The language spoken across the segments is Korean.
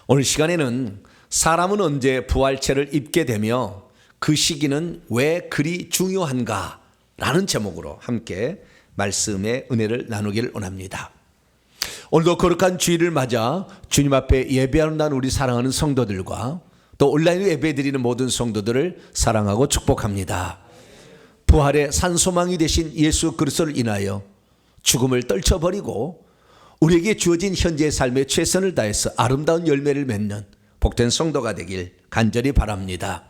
오늘 시간에는 사람은 언제 부활체를 입게 되며 그 시기는 왜 그리 중요한가 라는 제목으로 함께 말씀의 은혜를 나누기를 원합니다. 오늘도 거룩한 주일을 맞아 주님 앞에 예배하는 우리 사랑하는 성도들과 또 온라인으로 예배드리는 모든 성도들을 사랑하고 축복합니다. 부활의 산소망이 되신 예수 그리스도를 인하여 죽음을 떨쳐버리고 우리에게 주어진 현재의 삶에 최선을 다해서 아름다운 열매를 맺는 복된 성도가 되길 간절히 바랍니다.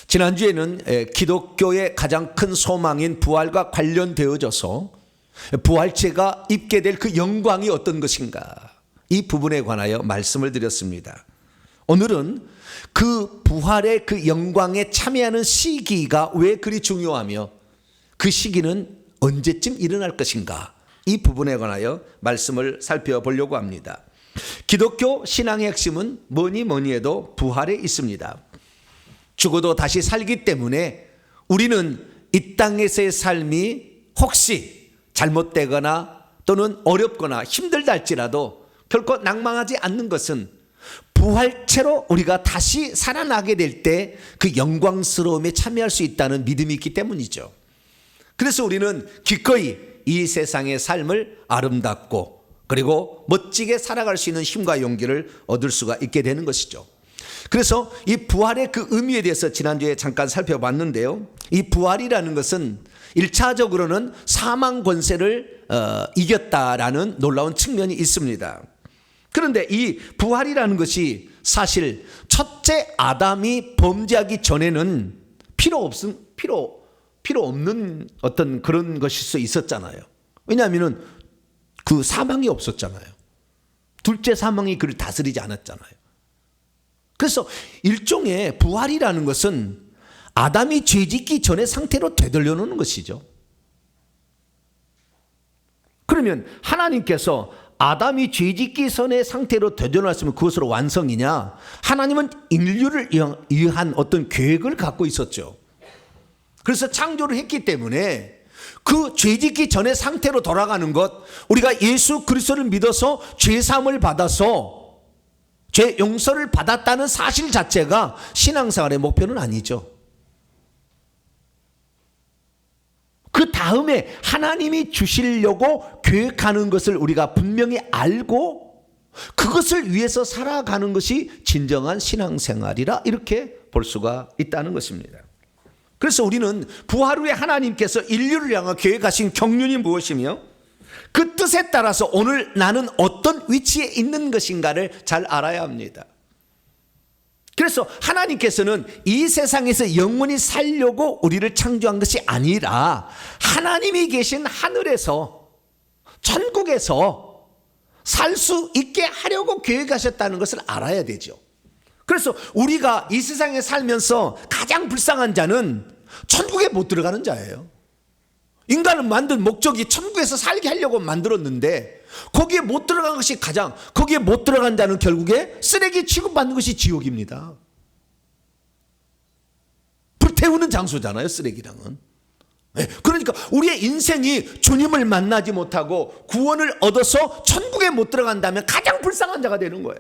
지난주에는 기독교의 가장 큰 소망인 부활과 관련되어져서 부활체가 입게 될 그 영광이 어떤 것인가, 이 부분에 관하여 말씀을 드렸습니다. 오늘은 그 부활의 그 영광에 참여하는 시기가 왜 그리 중요하며 그 시기는 언제쯤 일어날 것인가, 이 부분에 관하여 말씀을 살펴보려고 합니다. 기독교 신앙의 핵심은 뭐니 해도 부활에 있습니다. 죽어도 다시 살기 때문에 우리는 이 땅에서의 삶이 혹시 잘못되거나 또는 어렵거나 힘들다 할지라도 결코 낭망하지 않는 것은 부활체로 우리가 다시 살아나게 될 때 그 영광스러움에 참여할 수 있다는 믿음이 있기 때문이죠. 그래서 우리는 기꺼이 이 세상의 삶을 아름답고 그리고 멋지게 살아갈 수 있는 힘과 용기를 얻을 수가 있게 되는 것이죠. 그래서 이 부활의 그 의미에 대해서 지난주에 잠깐 살펴봤는데요. 이 부활이라는 것은 1차적으로는 사망 권세를 이겼다라는 놀라운 측면이 있습니다. 그런데 이 부활이라는 것이 사실 첫째 아담이 범죄하기 전에는 필요 없는 어떤 그런 것일 수 있었잖아요. 왜냐하면 그 사망이 없었잖아요. 둘째 사망이 그를 다스리지 않았잖아요. 그래서 일종의 부활이라는 것은 아담이 죄짓기 전의 상태로 되돌려 놓는 것이죠. 그러면 하나님께서 아담이 죄짓기 전의 상태로 되돌려놨으면 그것으로 완성이냐? 하나님은 인류를 위한 어떤 계획을 갖고 있었죠. 그래서 창조를 했기 때문에 그 죄짓기 전의 상태로 돌아가는 것, 우리가 예수 그리스도를 믿어서 죄사함을 받아서 죄 용서를 받았다는 사실 자체가 신앙생활의 목표는 아니죠. 그 다음에 하나님이 주시려고 계획하는 것을 우리가 분명히 알고 그것을 위해서 살아가는 것이 진정한 신앙생활이라 이렇게 볼 수가 있다는 것입니다. 그래서 우리는 부활 후에 하나님께서 인류를 향해 계획하신 경륜이 무엇이며 그 뜻에 따라서 오늘 나는 어떤 위치에 있는 것인가를 잘 알아야 합니다. 그래서 하나님께서는 이 세상에서 영원히 살려고 우리를 창조한 것이 아니라 하나님이 계신 하늘에서 천국에서 살 수 있게 하려고 계획하셨다는 것을 알아야 되죠. 그래서 우리가 이 세상에 살면서 가장 불쌍한 자는 천국에 못 들어가는 자예요. 인간을 만든 목적이 천국에서 살게 하려고 만들었는데 거기에 못 들어간 것이 거기에 못 들어간 자는 결국에 쓰레기 취급받는 것이 지옥입니다. 불태우는 장소잖아요, 쓰레기랑은. 그러니까 우리의 인생이 주님을 만나지 못하고 구원을 얻어서 천국에 못 들어간다면 가장 불쌍한 자가 되는 거예요.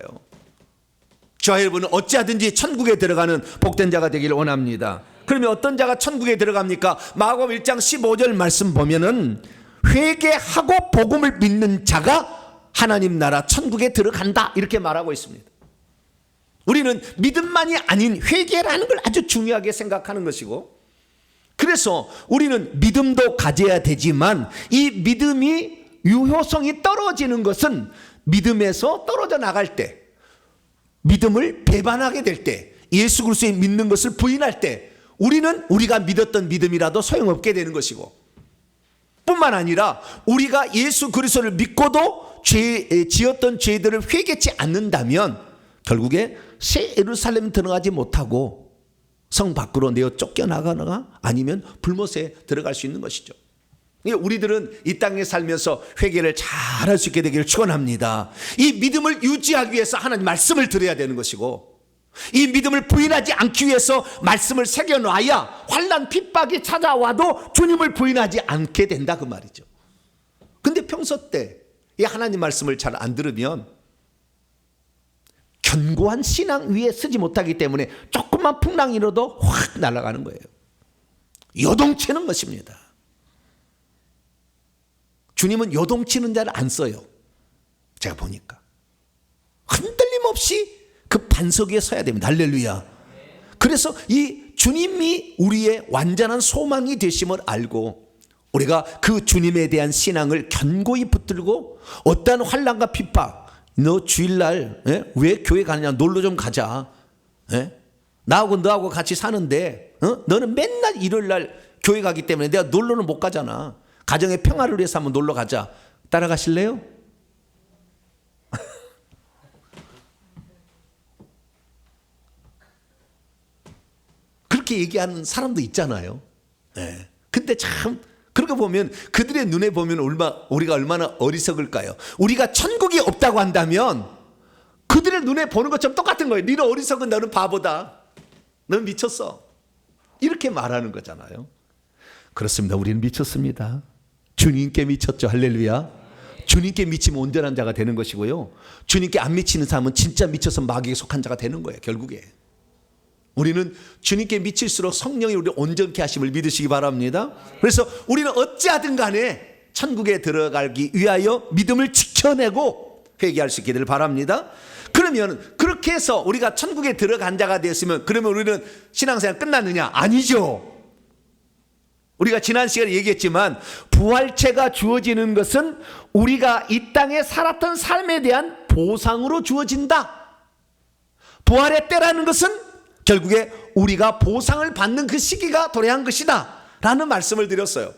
저와 여러분은 어찌하든지 천국에 들어가는 복된 자가 되기를 원합니다. 그러면 어떤 자가 천국에 들어갑니까? 마가복음 1장 15절 말씀 보면은 회개하고 복음을 믿는 자가 하나님 나라 천국에 들어간다 이렇게 말하고 있습니다. 우리는 믿음만이 아닌 회개라는 걸 아주 중요하게 생각하는 것이고, 그래서 우리는 믿음도 가져야 되지만 이 믿음이 유효성이 떨어지는 것은 믿음에서 떨어져 나갈 때, 믿음을 배반하게 될 때, 예수 그리스도를 믿는 것을 부인할 때 우리는 우리가 믿었던 믿음이라도 소용없게 되는 것이고, 뿐만 아니라 우리가 예수 그리스도를 믿고도 지었던 죄들을 회개치 않는다면 결국에 새 예루살렘 들어가지 못하고 성 밖으로 내어 쫓겨나가거나 아니면 불못에 들어갈 수 있는 것이죠. 우리들은 이 땅에 살면서 회개를 잘할 수 있게 되기를 축원합니다. 이 믿음을 유지하기 위해서 하나님 말씀을 들어야 되는 것이고, 이 믿음을 부인하지 않기 위해서 말씀을 새겨놔야 환난 핍박이 찾아와도 주님을 부인하지 않게 된다 그 말이죠. 근데 평소 때 이 하나님 말씀을 잘 안 들으면 견고한 신앙 위에 서지 못하기 때문에 조금만 풍랑이 일어도 확 날아가는 거예요. 요동치는 것입니다. 주님은 요동치는 자를 안 써요. 제가 보니까 흔들림 없이 그 반석 위에 서야 됩니다. 할렐루야. 그래서 이 주님이 우리의 완전한 소망이 되심을 알고 우리가 그 주님에 대한 신앙을 견고히 붙들고 어떠한 환난과 핍박, 너 주일날 왜 교회 가느냐, 놀러 좀 가자. 나하고 너하고 같이 사는데 너는 맨날 일요일날 교회 가기 때문에 내가 놀러는 못 가잖아. 가정의 평화를 위해서 한번 놀러 가자. 따라가실래요? 그렇게 얘기하는 사람도 있잖아요. 근데 참 그렇게 보면 그들의 눈에 보면 우리가 얼마나 어리석을까요? 우리가 천국이 없다고 한다면 그들의 눈에 보는 것처럼 똑같은 거예요. 너는 어리석은, 너는 바보다, 너는 미쳤어, 이렇게 말하는 거잖아요. 그렇습니다. 우리는 미쳤습니다. 주님께 미쳤죠. 할렐루야. 주님께 미치면 온전한 자가 되는 것이고요, 주님께 안 미치는 사람은 진짜 미쳐서 마귀에 속한 자가 되는 거예요. 결국에 우리는 주님께 미칠수록 성령이 우리를 온전케 하심을 믿으시기 바랍니다. 그래서 우리는 어찌하든 간에 천국에 들어가기 위하여 믿음을 지켜내고 회개할 수 있기를 바랍니다. 그러면 그렇게 해서 우리가 천국에 들어간 자가 되었으면 그러면 우리는 신앙생활 끝났느냐? 아니죠. 우리가 지난 시간에 얘기했지만 부활체가 주어지는 것은 우리가 이 땅에 살았던 삶에 대한 보상으로 주어진다. 부활의 때라는 것은 결국에 우리가 보상을 받는 그 시기가 도래한 것이다 라는 말씀을 드렸어요.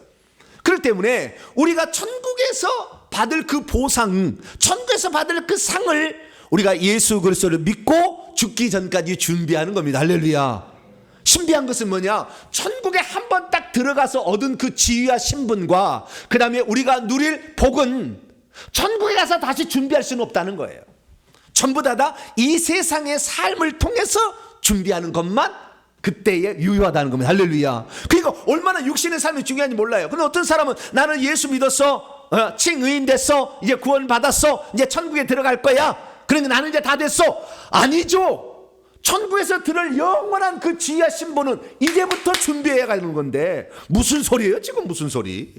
그렇기 때문에 우리가 천국에서 받을 그 보상, 천국에서 받을 그 상을 우리가 예수 그리스도를 믿고 죽기 전까지 준비하는 겁니다. 할렐루야. 신비한 것은 뭐냐? 천국에 한 번 딱 들어가서 얻은 그 지위와 신분과 그 다음에 우리가 누릴 복은 천국에 가서 다시 준비할 수는 없다는 거예요. 전부 다 이 세상의 삶을 통해서 준비하는 것만 그때에 유효하다는 겁니다. 할렐루야. 그러니까 얼마나 육신의 삶이 중요한지 몰라요. 그런데 어떤 사람은 나는 예수 믿었어, 칭의인 됐어, 이제 구원 받았어, 이제 천국에 들어갈 거야, 그러니까 나는 이제 다 됐어. 아니죠. 천국에서 들을 영원한 그 지위와 신분은 이제부터 준비해야 가는 건데 무슨 소리예요 지금? 무슨 소리?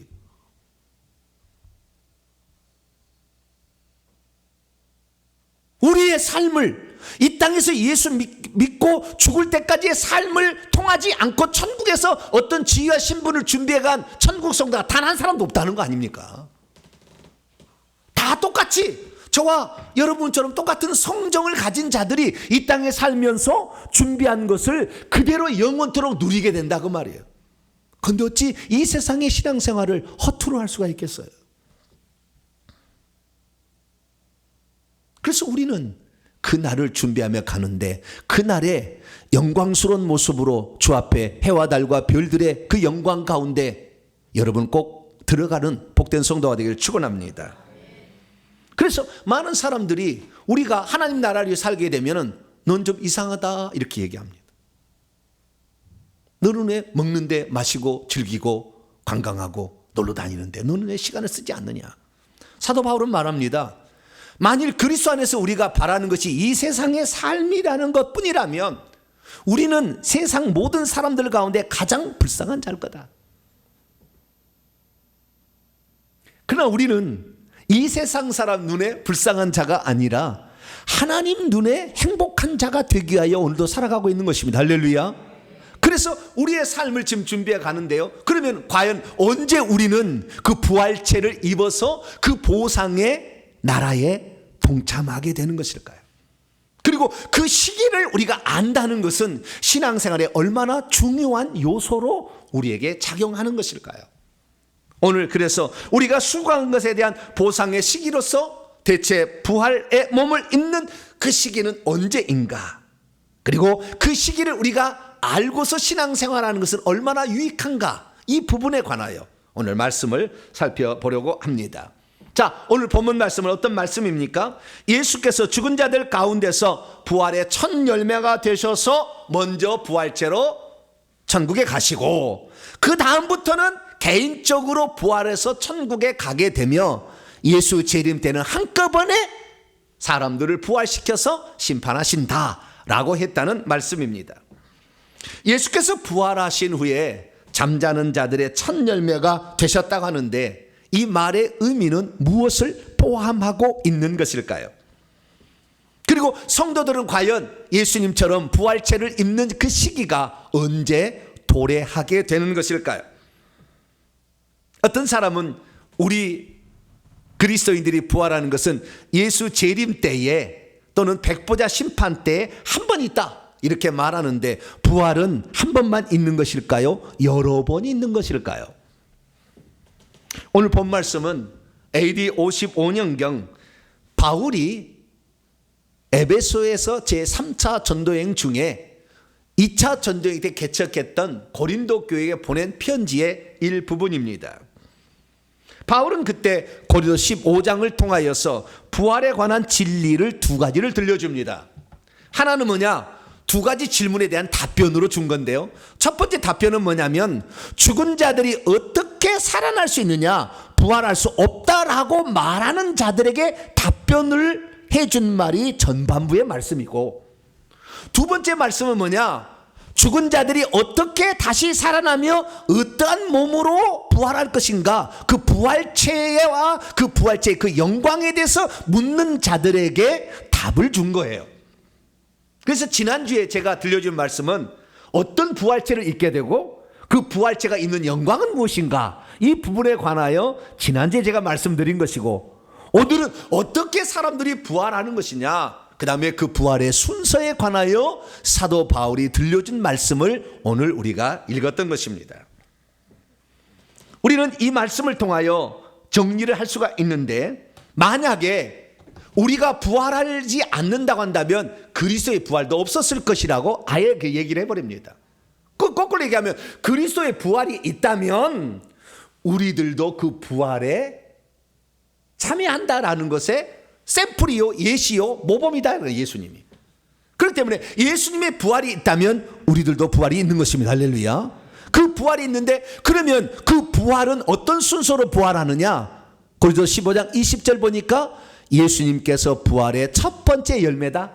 우리의 삶을 이 땅에서 예수 믿고 죽을 때까지의 삶을 통하지 않고 천국에서 어떤 지위와 신분을 준비해간 천국 성도가 단 한 사람도 없다는 거 아닙니까? 다 똑같이 저와 여러분처럼 똑같은 성정을 가진 자들이 이 땅에 살면서 준비한 것을 그대로 영원토록 누리게 된다 그 말이에요. 그런데 어찌 이 세상의 신앙생활을 허투루 할 수가 있겠어요? 그래서 우리는 그 날을 준비하며 가는데 그 날에 영광스러운 모습으로 주 앞에 해와 달과 별들의 그 영광 가운데 여러분 꼭 들어가는 복된 성도가 되기를 축원합니다. 그래서 많은 사람들이 우리가 하나님 나라를 위해 살게 되면 넌 좀 이상하다 이렇게 얘기합니다. 너는 왜 먹는데 마시고 즐기고 관광하고 놀러 다니는데 너는 왜 시간을 쓰지 않느냐? 사도 바울은 말합니다. 만일 그리스도 안에서 우리가 바라는 것이 이 세상의 삶이라는 것뿐이라면 우리는 세상 모든 사람들 가운데 가장 불쌍한 자일 거다. 그러나 우리는 이 세상 사람 눈에 불쌍한 자가 아니라 하나님 눈에 행복한 자가 되기 위하여 오늘도 살아가고 있는 것입니다. 할렐루야. 그래서 우리의 삶을 지금 준비해 가는데요, 그러면 과연 언제 우리는 그 부활체를 입어서 그 보상의 나라에 동참하게 되는 것일까요? 그리고 그 시기를 우리가 안다는 것은 신앙생활에 얼마나 중요한 요소로 우리에게 작용하는 것일까요? 오늘 그래서 우리가 수고한 것에 대한 보상의 시기로서 대체 부활의 몸을 입는 그 시기는 언제인가? 그리고 그 시기를 우리가 알고서 신앙생활하는 것은 얼마나 유익한가? 이 부분에 관하여 오늘 말씀을 살펴보려고 합니다. 자, 오늘 본문 말씀은 어떤 말씀입니까? 예수께서 죽은 자들 가운데서 부활의 첫 열매가 되셔서 먼저 부활체로 천국에 가시고 그 다음부터는 개인적으로 부활해서 천국에 가게 되며 예수 재림 때는 한꺼번에 사람들을 부활시켜서 심판하신다라고 했다는 말씀입니다. 예수께서 부활하신 후에 잠자는 자들의 첫 열매가 되셨다고 하는데 이 말의 의미는 무엇을 포함하고 있는 것일까요? 그리고 성도들은 과연 예수님처럼 부활체를 입는 그 시기가 언제 도래하게 되는 것일까요? 어떤 사람은 우리 그리스도인들이 부활하는 것은 예수 재림 때에 또는 백보자 심판 때에 한 번 있다 이렇게 말하는데 부활은 한 번만 있는 것일까요? 여러 번 있는 것일까요? 오늘 본 말씀은 AD 55년경 바울이 에베소에서 제3차 전도여행 중에 2차 전도여행 때 개척했던 고린도 교회에 보낸 편지의 일부분입니다. 바울은 그때 고린도 15장을 통하여서 부활에 관한 진리를 두 가지를 들려줍니다. 하나는 뭐냐? 두 가지 질문에 대한 답변으로 준 건데요. 첫 번째 답변은 뭐냐면 죽은 자들이 어떻게 살아날 수 있느냐? 부활할 수 없다라고 말하는 자들에게 답변을 해준 말이 전반부의 말씀이고, 두 번째 말씀은 뭐냐? 죽은 자들이 어떻게 다시 살아나며 어떠한 몸으로 부활할 것인가? 그 부활체와 그 부활체의 그 영광에 대해서 묻는 자들에게 답을 준 거예요. 그래서 지난주에 제가 들려준 말씀은 어떤 부활체를 입게 되고 그 부활체가 있는 영광은 무엇인가? 이 부분에 관하여 지난주에 제가 말씀드린 것이고, 오늘은 어떻게 사람들이 부활하는 것이냐, 그 다음에 그 부활의 순서에 관하여 사도 바울이 들려준 말씀을 오늘 우리가 읽었던 것입니다. 우리는 이 말씀을 통하여 정리를 할 수가 있는데, 만약에 우리가 부활하지 않는다고 한다면 그리스도의 부활도 없었을 것이라고 아예 그 얘기를 해버립니다. 거꾸로 얘기하면 그리스도의 부활이 있다면 우리들도 그 부활에 참여한다라는 것에 샘플이요, 예시요, 모범이다, 예수님이. 그렇기 때문에 예수님의 부활이 있다면 우리들도 부활이 있는 것입니다. 할렐루야. 그 부활이 있는데 그러면 그 부활은 어떤 순서로 부활하느냐? 고린도 15장 20절 보니까 예수님께서 부활의 첫 번째 열매다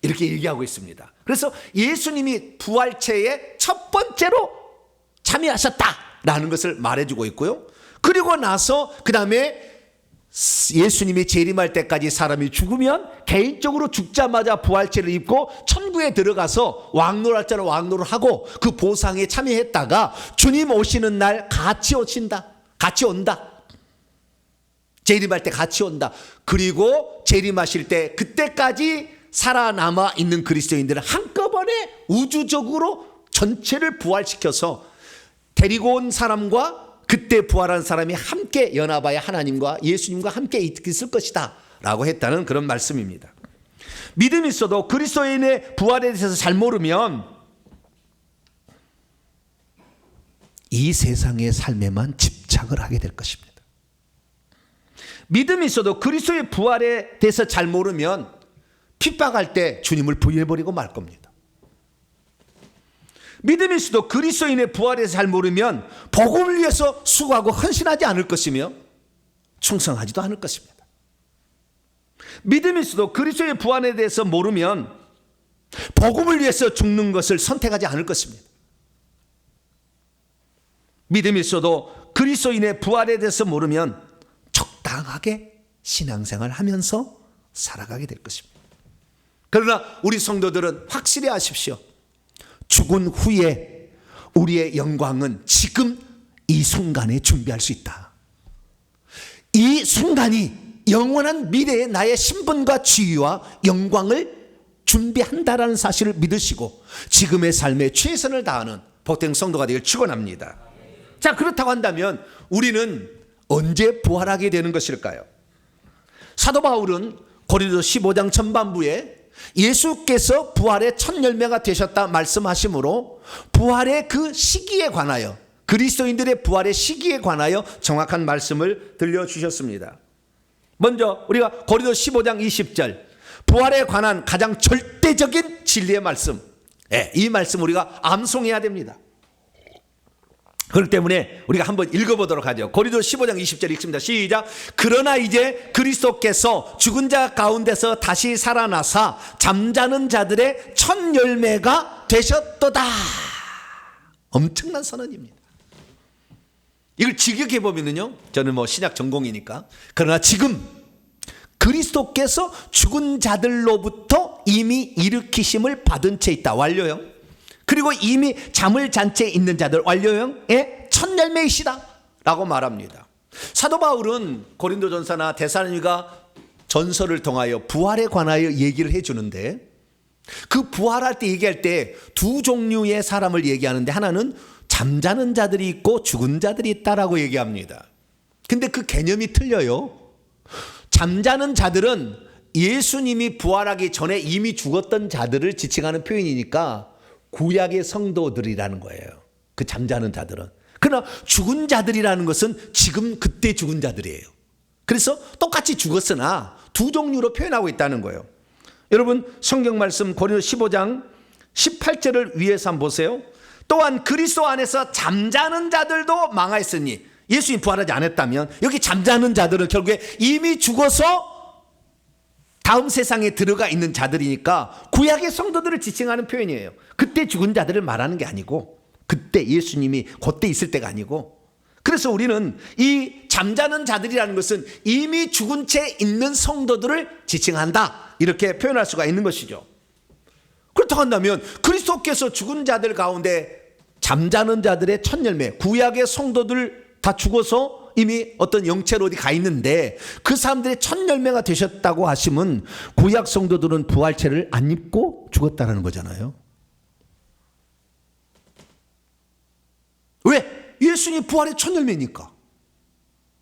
이렇게 얘기하고 있습니다. 그래서 예수님이 부활체의 첫 번째로 참여하셨다라는 것을 말해주고 있고요. 그리고 나서 그 다음에 예수님이 재림할 때까지 사람이 죽으면 개인적으로 죽자마자 부활체를 입고 천국에 들어가서 왕노할 자는 왕노를 하고 그 보상에 참여했다가 주님 오시는 날 같이 오신다, 같이 온다. 재림할 때 같이 온다. 그리고 재림하실 때 그때까지 살아남아 있는 그리스도인들을 한꺼번에 우주적으로 전체를 부활시켜서 데리고 온 사람과 그때 부활한 사람이 함께 연합하여 하나님과 예수님과 함께 있을 것이다 라고 했다는 그런 말씀입니다. 믿음이 있어도 그리스도인의 부활에 대해서 잘 모르면 이 세상의 삶에만 집착을 하게 될 것입니다. 믿음이 있어도 그리스도의 부활에 대해서 잘 모르면 핍박할 때 주님을 부인해버리고 말 겁니다. 믿음이 있어도 그리스도인의 부활에 대해서 잘 모르면 복음을 위해서 수고하고 헌신하지 않을 것이며 충성하지도 않을 것입니다. 믿음이 있어도 그리스도의 부활에 대해서 모르면 복음을 위해서 죽는 것을 선택하지 않을 것입니다. 믿음이 있어도 그리스도인의 부활에 대해서 모르면 적당하게 신앙생활을 하면서 살아가게 될 것입니다. 그러나 우리 성도들은 확실히 아십시오. 죽은 후에 우리의 영광은 지금 이 순간에 준비할 수 있다. 이 순간이 영원한 미래의 나의 신분과 지위와 영광을 준비한다라는 사실을 믿으시고 지금의 삶에 최선을 다하는 복된 성도가 되길 축원합니다. 자, 그렇다고 한다면 우리는 언제 부활하게 되는 것일까요? 사도 바울은 고린도 15장 전반부에 예수께서 부활의 첫 열매가 되셨다 말씀하시므로 부활의 그 시기에 관하여, 그리스도인들의 부활의 시기에 관하여 정확한 말씀을 들려주셨습니다. 먼저 우리가 고린도 15장 20절 부활에 관한 가장 절대적인 진리의 말씀, 이 말씀 우리가 암송해야 됩니다. 그렇기 때문에 우리가 한번 읽어보도록 하죠. 고린도 15장 20절 읽습니다. 시작. 그러나 이제 그리스도께서 죽은 자 가운데서 다시 살아나사 잠자는 자들의 첫 열매가 되셨도다. 엄청난 선언입니다. 이걸 직역해 보면요, 저는 신약 전공이니까, 그러나 지금 그리스도께서 죽은 자들로부터 이미 일으키심을 받은 채 있다. 완료형. 그리고 이미 잠을 잔 채 있는 자들, 완료형의 첫 열매이시다 라고 말합니다. 사도 바울은 고린도전서나 데살로니가 전서를 통하여 부활에 관하여 얘기를 해주는데, 그 부활할 때 얘기할 때 두 종류의 사람을 얘기하는데, 하나는 잠자는 자들이 있고 죽은 자들이 있다라고 얘기합니다. 근데 그 개념이 틀려요. 잠자는 자들은 예수님이 부활하기 전에 이미 죽었던 자들을 지칭하는 표현이니까 구약의 성도들이라는 거예요. 그 잠자는 자들은. 그러나 죽은 자들이라는 것은 지금 그때 죽은 자들이에요. 그래서 똑같이 죽었으나 두 종류로 표현하고 있다는 거예요. 여러분, 성경 말씀 고린도 15장 18절을 위에서 한번 보세요. 또한 그리스도 안에서 잠자는 자들도 망하였으니, 예수님 부활하지 않았다면 여기 잠자는 자들은 결국에 이미 죽어서 다음 세상에 들어가 있는 자들이니까 구약의 성도들을 지칭하는 표현이에요. 그때 죽은 자들을 말하는 게 아니고, 그때 예수님이 그때 있을 때가 아니고, 그래서 우리는 이 잠자는 자들이라는 것은 이미 죽은 채 있는 성도들을 지칭한다, 이렇게 표현할 수가 있는 것이죠. 그렇다고 한다면 그리스도께서 죽은 자들 가운데 잠자는 자들의 첫 열매, 구약의 성도들 다 죽어서 이미 어떤 영체로 어디 가 있는데 그 사람들의 첫 열매가 되셨다고 하시면 구약 성도들은 부활체를 안 입고 죽었다는 거잖아요. 왜? 예수님 부활의 첫 열매니까.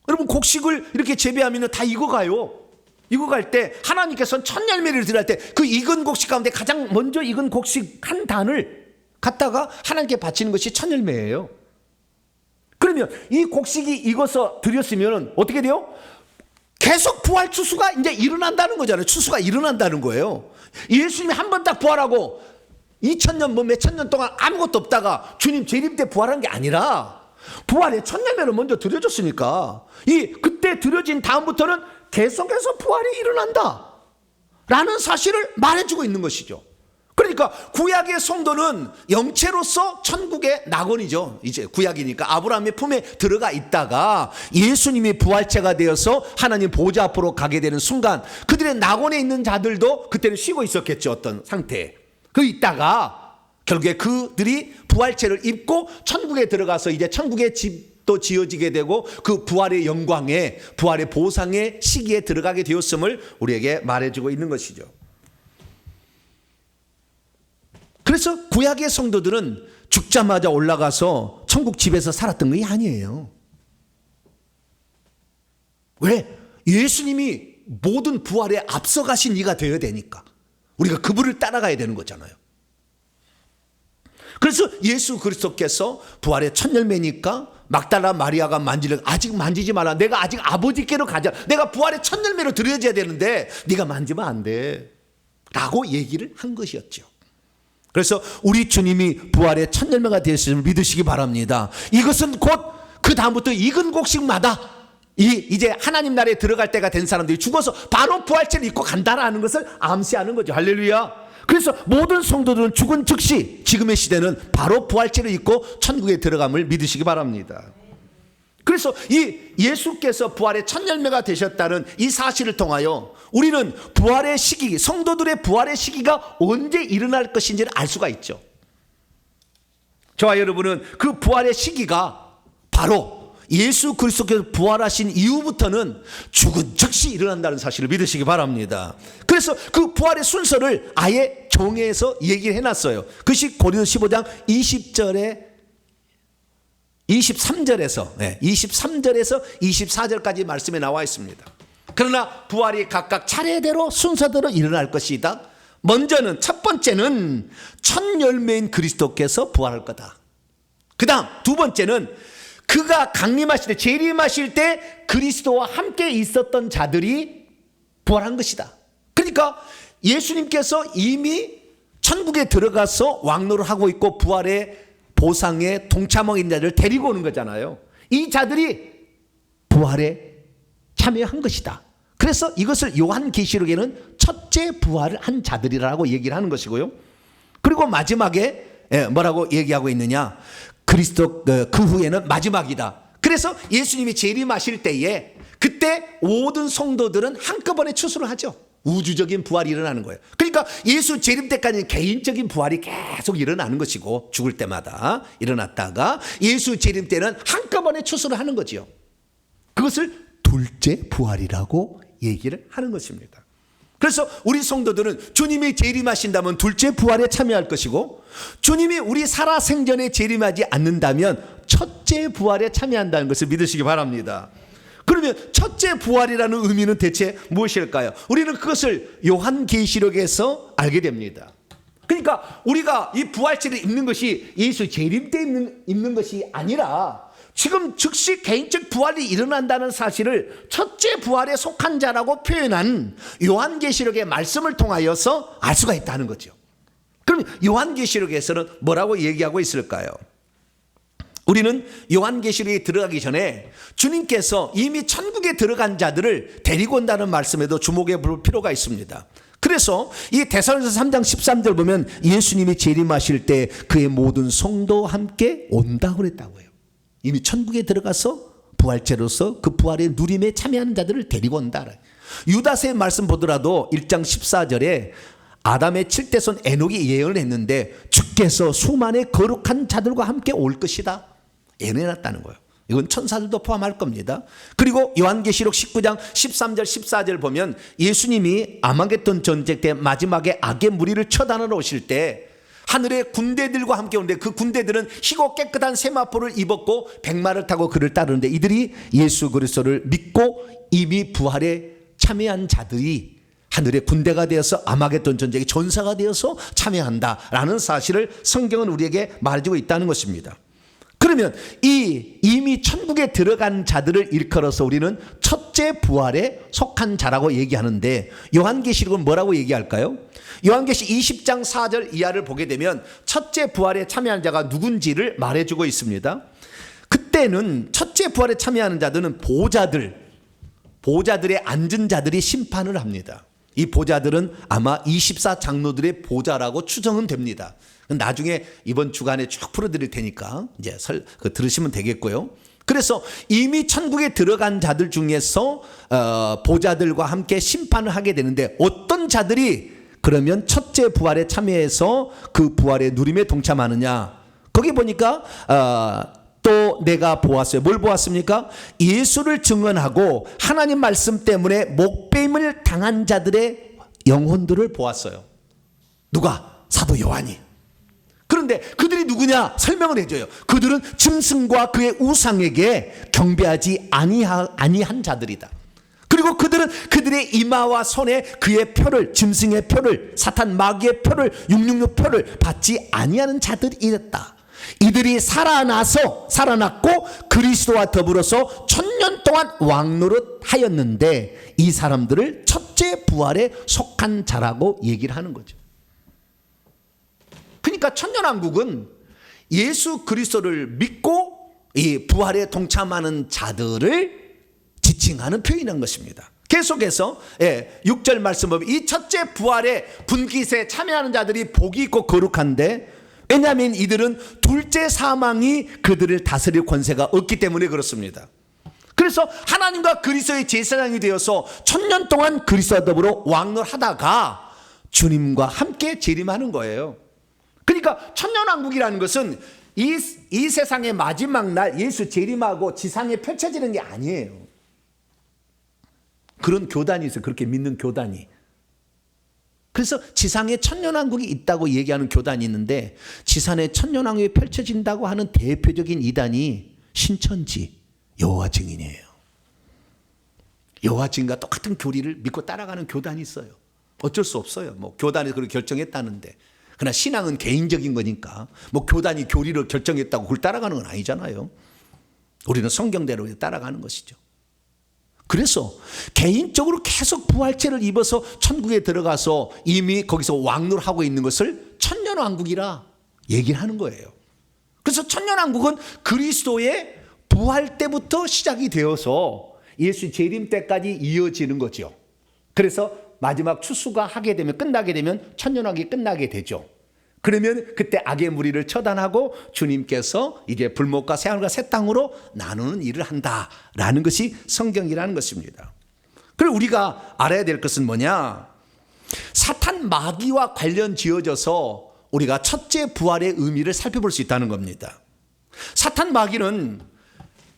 여러분, 곡식을 이렇게 재배하면 다 익어가요. 익어갈 때 하나님께서는 첫 열매를 드릴 때 그 익은 곡식 가운데 가장 먼저 익은 곡식 한 단을 갖다가 하나님께 바치는 것이 첫 열매예요. 그러면 이 곡식이 익어서 드렸으면 어떻게 돼요? 계속 부활 추수가 이제 일어난다는 거잖아요. 추수가 일어난다는 거예요. 예수님이 한 번 딱 부활하고 2000년 몇천 년 동안 아무것도 없다가 주님 재림 때 부활한 게 아니라 부활의 첫 열매를 먼저 드려줬으니까 그때 드려진 다음부터는 계속해서 부활이 일어난다 라는 사실을 말해주고 있는 것이죠. 그러니까 구약의 성도는 영체로서 천국의 낙원이죠. 이제 구약이니까 아브라함의 품에 들어가 있다가 예수님이 부활체가 되어서 하나님 보좌 앞으로 가게 되는 순간 그들의 낙원에 있는 자들도 그때는 쉬고 있었겠죠. 어떤 상태에. 그 있다가 결국에 그들이 부활체를 입고 천국에 들어가서 이제 천국의 집도 지어지게 되고 그 부활의 영광에, 부활의 보상의 시기에 들어가게 되었음을 우리에게 말해주고 있는 것이죠. 그래서 구약의 성도들은 죽자마자 올라가서 천국 집에서 살았던 게 아니에요. 왜? 예수님이 모든 부활에 앞서가신 이가 되어야 되니까. 우리가 그분을 따라가야 되는 거잖아요. 그래서 예수 그리스도께서 부활의 첫 열매니까 막달라 마리아가 아직 만지지 마라. 내가 아직 아버지께로 가자. 내가 부활의 첫 열매로 드려져야 되는데 네가 만지면 안 돼 라고 얘기를 한 것이었죠. 그래서 우리 주님이 부활의 첫 열매가 되었음을 믿으시기 바랍니다. 이것은 곧 그 다음부터 익은 곡식마다 이제 하나님 나라에 들어갈 때가 된 사람들이 죽어서 바로 부활체를 입고 간다라는 것을 암시하는 거죠. 할렐루야. 그래서 모든 성도들은 죽은 즉시 지금의 시대는 바로 부활체를 입고 천국에 들어감을 믿으시기 바랍니다. 그래서 이 예수께서 부활의 첫 열매가 되셨다는 이 사실을 통하여 우리는 부활의 시기, 성도들의 부활의 시기가 언제 일어날 것인지를 알 수가 있죠. 저와 여러분은 그 부활의 시기가 바로 예수 그리스도께서 부활하신 이후부터는 죽은 즉시 일어난다는 사실을 믿으시기 바랍니다. 그래서 그 부활의 순서를 아예 정해서 얘기를 해놨어요. 그것이 고린도 15장 23절에서 24절까지 말씀에 나와 있습니다. 그러나 부활이 각각 차례대로 순서대로 일어날 것이다. 먼저는 첫 번째는 첫 열매인 그리스도께서 부활할 거다. 그 다음 두 번째는 그가 강림하실 때, 재림하실 때 그리스도와 함께 있었던 자들이 부활한 것이다. 그러니까 예수님께서 이미 천국에 들어가서 왕노를 하고 있고 부활의 보상에 동참하고 있는 자들을 데리고 오는 거잖아요. 이 자들이 부활에 참여한 것이다. 그래서 이것을 요한계시록에는 첫째 부활을 한 자들이라고 얘기를 하는 것이고요. 그리고 마지막에 뭐라고 얘기하고 있느냐, 그리스도 그 후에는 마지막이다. 그래서 예수님이 재림하실 때에 그때 모든 성도들은 한꺼번에 추수를 하죠. 우주적인 부활이 일어나는 거예요. 그러니까 예수 재림 때까지는 개인적인 부활이 계속 일어나는 것이고, 죽을 때마다 일어났다가 예수 재림 때는 한꺼번에 추수를 하는 거지요. 그것을 둘째 부활이라고 얘기를 하는 것입니다. 그래서 우리 성도들은 주님이 재림하신다면 둘째 부활에 참여할 것이고, 주님이 우리 살아생전에 재림하지 않는다면 첫째 부활에 참여한다는 것을 믿으시기 바랍니다. 그러면 첫째 부활이라는 의미는 대체 무엇일까요? 우리는 그것을 요한계시록에서 알게 됩니다. 그러니까 우리가 이 부활체를 입는 것이 예수 재림 때 입는 것이 아니라 지금 즉시 개인적 부활이 일어난다는 사실을 첫째 부활에 속한 자라고 표현한 요한계시록의 말씀을 통하여서 알 수가 있다는 거죠. 그럼 요한계시록에서는 뭐라고 얘기하고 있을까요? 우리는 요한계시록에 들어가기 전에 주님께서 이미 천국에 들어간 자들을 데리고 온다는 말씀에도 주목해 볼 필요가 있습니다. 그래서 이 데살로니가서 3장 13절 보면 예수님이 재림하실 때 그의 모든 성도와 함께 온다고 그랬다고요. 이미 천국에 들어가서 부활체로서 그 부활의 누림에 참여하는 자들을 데리고 온다. 유다서의 말씀 보더라도 1장 14절에 아담의 7대손 에녹이 예언을 했는데 주께서 수많은 거룩한 자들과 함께 올 것이다 예언해놨다는 거예요. 이건 천사들도 포함할 겁니다. 그리고 요한계시록 19장 13절 14절 보면 예수님이 아마겟돈 전쟁 때 마지막에 악의 무리를 처단하러 오실 때 하늘의 군대들과 함께 오는데, 그 군대들은 희고 깨끗한 세마포를 입었고 백마를 타고 그를 따르는데, 이들이 예수 그리스도를 믿고 이미 부활에 참여한 자들이 하늘의 군대가 되어서 아마겟돈 전쟁의 전사가 되어서 참여한다라는 사실을 성경은 우리에게 말해주고 있다는 것입니다. 그러면 이미 천국에 들어간 자들을 일컬어서 우리는 첫째 부활에 속한 자라고 얘기하는데, 요한계시록은 뭐라고 얘기할까요? 요한계시 20장 4절 이하를 보게 되면 첫째 부활에 참여한 자가 누군지를 말해주고 있습니다. 그때는 첫째 부활에 참여하는 자들은 보좌들에 앉은 자들이 심판을 합니다. 이 보좌들은 아마 24장로들의 보좌라고 추정은 됩니다. 나중에 이번 주간에 쭉 풀어드릴 테니까 이제 들으시면 되겠고요. 그래서 이미 천국에 들어간 자들 중에서 보좌들과 함께 심판을 하게 되는데, 어떤 자들이 그러면 첫째 부활에 참여해서 그 부활의 누림에 동참하느냐? 거기 보니까 또 내가 보았어요. 뭘 보았습니까? 예수를 증언하고 하나님 말씀 때문에 목배임을 당한 자들의 영혼들을 보았어요. 누가? 사도 요한이. 그런데 그들이 누구냐? 설명을 해줘요. 그들은 짐승과 그의 우상에게 경배하지 아니한 자들이다. 그리고 그들은 그들의 이마와 손에 그의 표를, 짐승의 표를, 사탄 마귀의 표를, 666 표를 받지 아니하는 자들이었다. 이들이 살아났고 그리스도와 더불어서 1000년 동안 왕노릇 하였는데, 이 사람들을 첫째 부활에 속한 자라고 얘기를 하는 거죠. 그러니까 천년왕국은 예수 그리스도를 믿고 이 부활에 동참하는 자들을 지칭하는 표현인 것입니다. 계속해서 6절 말씀 보면 이 첫째 부활의 분깃에 참여하는 자들이 복이 있고 거룩한데, 왜냐하면 이들은 둘째 사망이 그들을 다스릴 권세가 없기 때문에 그렇습니다. 그래서 하나님과 그리스도의 제사장이 되어서 1000년 동안 그리스도와 더불어 왕노하다가 주님과 함께 재림하는 거예요. 그러니까 천년왕국이라는 것은 이 세상의 마지막 날 예수 재림하고 지상에 펼쳐지는 게 아니에요. 그런 교단이 있어요. 그렇게 믿는 교단이. 그래서 지상에 천년왕국이 있다고 얘기하는 교단이 있는데, 지상에 천년왕국이 펼쳐진다고 하는 대표적인 이단이 신천지 여호와 증인이에요. 여호와 증인과 똑같은 교리를 믿고 따라가는 교단이 있어요. 어쩔 수 없어요. 뭐 교단에서 그렇게 결정했다는데. 그러나 신앙은 개인적인 거니까 뭐 교단이 교리를 결정했다고 그걸 따라가는 건 아니잖아요. 우리는 성경대로 따라가는 것이죠. 그래서 개인적으로 계속 부활체를 입어서 천국에 들어가서 이미 거기서 왕노를 하고 있는 것을 천년왕국이라 얘기를 하는 거예요. 그래서 천년왕국은 그리스도의 부활 때부터 시작이 되어서 예수 재림 때까지 이어지는 거죠. 그래서 마지막 추수가 하게 되면, 끝나게 되면 천년왕국이 끝나게 되죠. 그러면 그때 악의 무리를 처단하고 주님께서 이제 불못과 새하늘과 새 땅으로 나누는 일을 한다라는 것이 성경이라는 것입니다. 그리고 우리가 알아야 될 것은 뭐냐? 사탄 마귀와 관련 지어져서 우리가 첫째 부활의 의미를 살펴볼 수 있다는 겁니다. 사탄 마귀는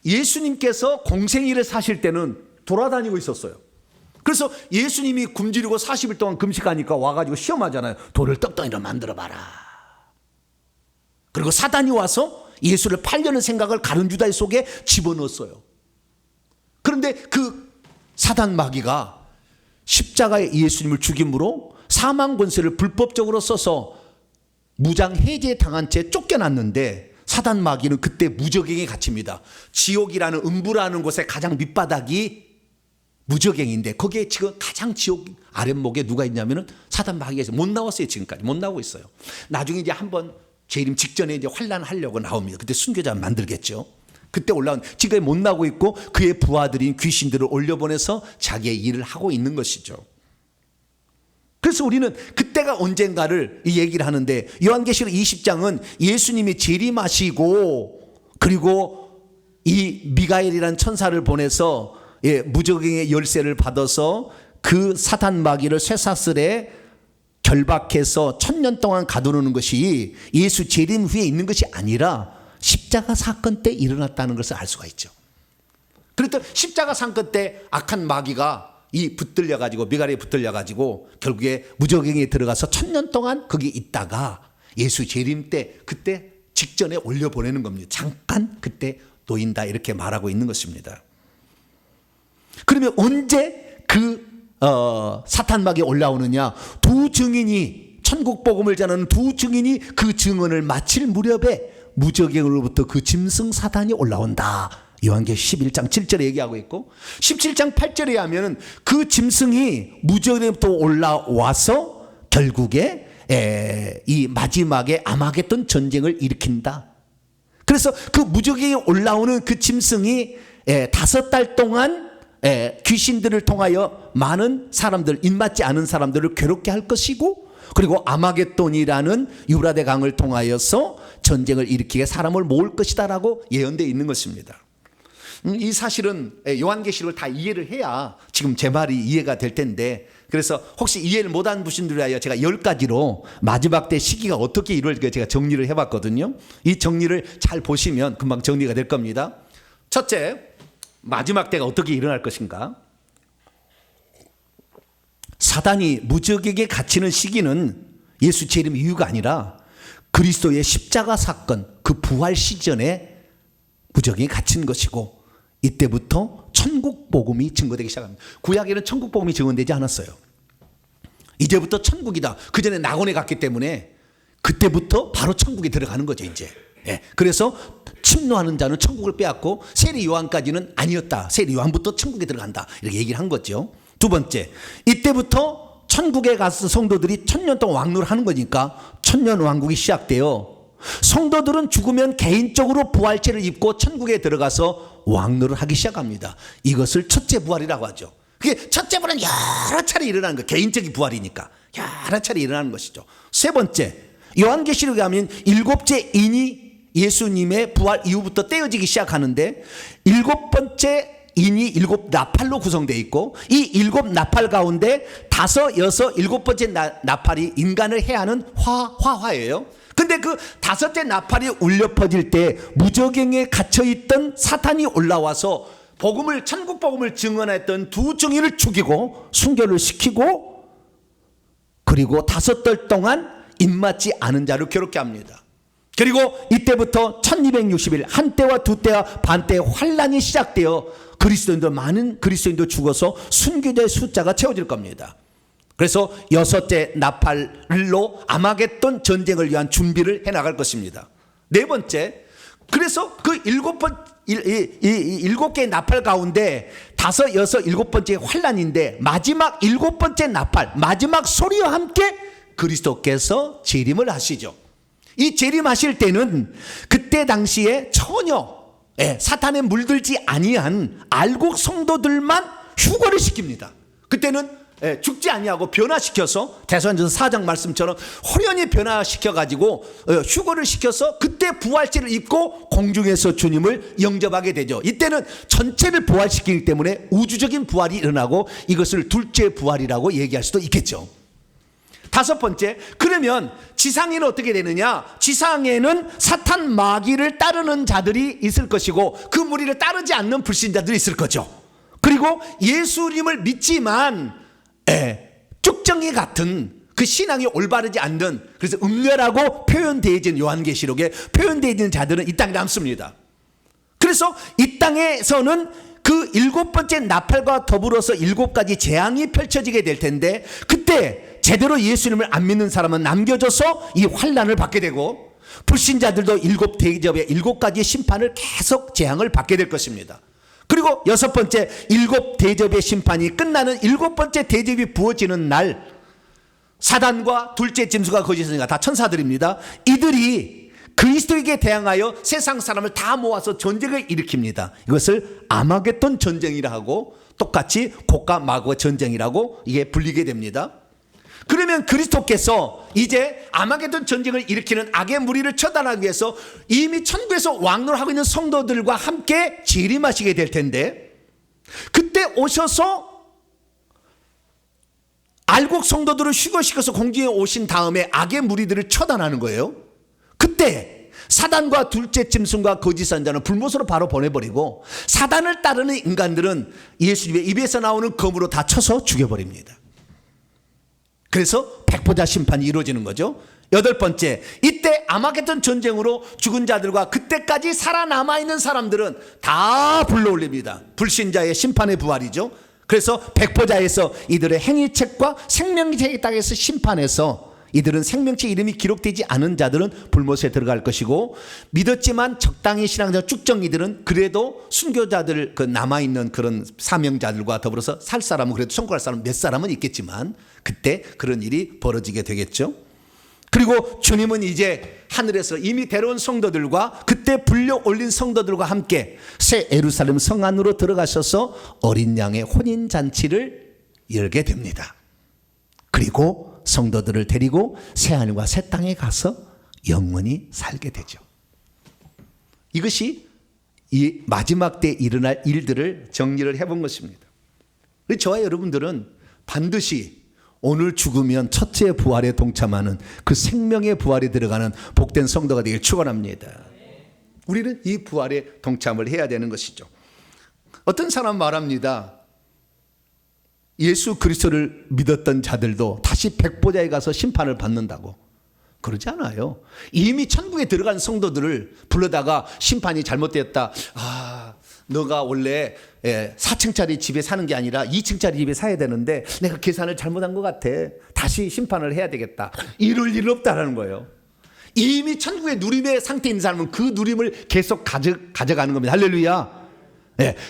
예수님께서 공생일을 사실 때는 돌아다니고 있었어요. 그래서 예수님이 굶주리고 40일 동안 금식하니까 와가지고 시험하잖아요. 돌을 떡덩이로 만들어봐라. 그리고 사단이 와서 예수를 팔려는 생각을 가룟 유다의 속에 집어넣었어요. 그런데 그 사단 마귀가 십자가에 예수님을 죽임으로 사망 권세를 불법적으로 써서 무장 해제 당한 채 쫓겨났는데, 사단 마귀는 그때 무저갱에 갇힙니다. 지옥이라는 음부라는 곳의 가장 밑바닥이 무저갱인데, 거기에 지금 가장 지옥 아랫목에 누가 있냐면은 사단 마귀가 못 나왔어요. 지금까지 못 나오고 있어요. 나중에 이제 한번 재림 직전에 이제 환란하려고 나옵니다. 그때 순교자 만들겠죠. 그때 올라온, 지금까지 못 나오고 있고 그의 부하들인 귀신들을 올려보내서 자기의 일을 하고 있는 것이죠. 그래서 우리는 그때가 언젠가를 이 얘기를 하는데, 요한계시록 20장은 예수님이 재림하시고 그리고 이 미가엘이라는 천사를 보내서 무저갱의 열쇠를 받아서 그 사탄 마귀를 쇠사슬에 결박해서 1000년 동안 가두는 것이 예수 재림 후에 있는 것이 아니라 십자가 사건 때 일어났다는 것을 알 수가 있죠. 그랬더니 십자가 사건 때 악한 마귀가 이 붙들려가지고, 미가리에 붙들려가지고 결국에 무저갱에 들어가서 1000년 동안 거기 있다가 예수 재림 때 그때 직전에 올려보내는 겁니다. 잠깐 그때 놓인다, 이렇게 말하고 있는 것입니다. 그러면 언제 그 사탄 마귀가 올라오느냐? 두 증인이, 천국 복음을 전하는 두 증인이 그 증언을 마칠 무렵에 무저갱으로부터 그 짐승 사단이 올라온다. 요한계시록 11장 7절에 얘기하고 있고, 17장 8절에 하면은 그 짐승이 무저갱부터 올라와서 결국에 이 마지막에 아마겟돈 전쟁을 일으킨다. 그래서 그 무저갱에 올라오는 그 짐승이 5달 동안 귀신들을 통하여 많은 사람들, 입맞지 않은 사람들을 괴롭게 할 것이고, 그리고 아마겟돈이라는 유브라데 강을 통하여서 전쟁을 일으키게 사람을 모을 것이다라고 예언되어 있는 것입니다. 이 사실은 요한계시록을 다 이해를 해야 지금 제 말이 이해가 될 텐데, 그래서 혹시 이해를 못한 분들을 위하여 제가 10가지로 마지막 때 시기가 어떻게 이루어질까 제가 정리를 해봤거든요. 이 정리를 잘 보시면 금방 정리가 될 겁니다. 첫째, 마지막 때가 어떻게 일어날 것인가? 사단이 무적에게 갇히는 시기는 예수 재림 이유가 아니라 그리스도의 십자가 사건, 그 부활 시전에 무적에 갇힌 것이고, 이때부터 천국 복음이 증거되기 시작합니다. 구약에는 천국 복음이 증언되지 않았어요. 이제부터 천국이다. 그 전에 낙원에 갔기 때문에 그때부터 바로 천국에 들어가는 거죠, 이제. 그래서 침노하는 자는 천국을 빼앗고 세례 요한까지는 아니었다. 세례 요한부터 천국에 들어간다. 이렇게 얘기를 한 거죠. 두 번째, 이때부터 천국에 가서 성도들이 1000년 동안 왕노를 하는 거니까 천년 왕국이 시작되어 성도들은 죽으면 개인적으로 부활체를 입고 천국에 들어가서 왕노를 하기 시작합니다. 이것을 첫째 부활이라고 하죠. 그게 첫째 부활은 여러 차례 일어나는 거예요. 개인적인 부활이니까 여러 차례 일어나는 것이죠. 세 번째, 요한계시록에 가면 7째 인이 예수님의 부활 이후부터 떼어지기 시작하는데, 7번째 인이 7나팔로 구성되어 있고, 이 7나팔 가운데 5, 6, 7번째 나팔이 인간을 해하는 화예요. 근데 그 5째 나팔이 울려 퍼질 때 무저갱에 갇혀있던 사탄이 올라와서 복음을, 천국 복음을 증언했던 두 증인을 죽이고 순교를 시키고, 그리고 5달 동안 입맞지 않은 자를 괴롭게 합니다. 그리고 이때부터 1260일, 한때와 두때와 반때의 환란이 시작되어 그리스도인들, 많은 그리스도인도 죽어서 순교자의 숫자가 채워질 겁니다. 그래서 6째 나팔로 아마겟돈 전쟁을 위한 준비를 해나갈 것입니다. 네 번째, 그래서 그 7개의 나팔 가운데 5, 6, 7번째 환란인데, 마지막 7번째 나팔, 마지막 소리와 함께 그리스도께서 재림을 하시죠. 이 재림하실 때는 그때 당시에 전혀 사탄에 물들지 아니한 알곡 성도들만 휴거를 시킵니다. 그때는 죽지 아니하고 변화시켜서 대사전서 4장 말씀처럼 호련히 변화시켜가지고 휴거를 시켜서 그때 부활체를 입고 공중에서 주님을 영접하게 되죠. 이때는 전체를 부활시키기 때문에 우주적인 부활이 일어나고 이것을 둘째 부활이라고 얘기할 수도 있겠죠. 다섯 번째, 그러면 지상에는 어떻게 되느냐? 지상에는 사탄 마귀를 따르는 자들이 있을 것이고 그 무리를 따르지 않는 불신자들이 있을 거죠. 그리고 예수님을 믿지만 쭉정이 같은 그 신앙이 올바르지 않는, 그래서 음녀라고 표현되어진 요한계시록에 표현되어진 자들은 이 땅에 남습니다. 그래서 이 땅에서는 그 일곱 번째 나팔과 더불어서 일곱 가지 재앙이 펼쳐지게 될 텐데 그때 제대로 예수님을 안 믿는 사람은 남겨져서 이 환난을 받게 되고 불신자들도 일곱 대접의 일곱 가지 심판을 계속 재앙을 받게 될 것입니다. 그리고 여섯 번째, 일곱 대접의 심판이 끝나는 일곱 번째 대접이 부어지는 날, 사단과 둘째 짐승과 거짓 선지자 다 천사들입니다. 이들이 그리스도에게 대항하여 세상 사람을 다 모아서 전쟁을 일으킵니다. 이것을 아마겟돈 전쟁이라 하고 똑같이 고가 마고 전쟁이라고 이게 불리게 됩니다. 그러면 그리스도께서 이제 아마겟돈 전쟁을 일으키는 악의 무리를 처단하기 위해서 이미 천국에서 왕노를 하고 있는 성도들과 함께 재림하시게 될 텐데 그때 오셔서 알곡 성도들을 휴거시켜서 공중에 오신 다음에 악의 무리들을 처단하는 거예요. 그때 사단과 둘째 짐승과 거짓 선지자는 불못으로 바로 보내버리고 사단을 따르는 인간들은 예수님의 입에서 나오는 검으로 다 쳐서 죽여버립니다. 그래서 백보자 심판이 이루어지는 거죠. 여덟 번째, 이때 아마겟돈 전쟁으로 죽은 자들과 그때까지 살아남아 있는 사람들은 다 불러올립니다. 불신자의 심판의 부활이죠. 그래서 백보자에서 이들의 행위책과 생명책의 땅에서 심판해서 이들은 생명책 이름이 기록되지 않은 자들은 불못에 들어갈 것이고 믿었지만 적당히 신앙자 쭉정이들은 그래도 순교자들 그 남아있는 그런 사명자들과 더불어서 살 사람은 그래도 천국갈 사람 몇 사람은 있겠지만 그때 그런 일이 벌어지게 되겠죠. 그리고 주님은 이제 하늘에서 이미 데려온 성도들과 그때 불려 올린 성도들과 함께 새 예루살렘 성 안으로 들어가셔서 어린 양의 혼인잔치를 열게 됩니다. 그리고 성도들을 데리고 새하늘과 새 땅에 가서 영원히 살게 되죠. 이것이 이 마지막 때 일어날 일들을 정리를 해본 것입니다. 저와 여러분들은 반드시 오늘 죽으면 첫째 부활에 동참하는 그 생명의 부활에 들어가는 복된 성도가 되길 축원합니다. 우리는 이 부활에 동참을 해야 되는 것이죠. 어떤 사람 말합니다. 예수 그리스도를 믿었던 자들도 다시 백보자에 가서 심판을 받는다고. 그러지 않아요. 이미 천국에 들어간 성도들을 불러다가 심판이 잘못되었다. 너가 원래 4층짜리 집에 사는 게 아니라 2층짜리 집에 사야 되는데 내가 계산을 잘못한 것 같아. 다시 심판을 해야 되겠다. 이럴 일 없다라는 거예요. 이미 천국의 누림의 상태에 있는 사람은 그 누림을 계속 가져가는 겁니다. 할렐루야.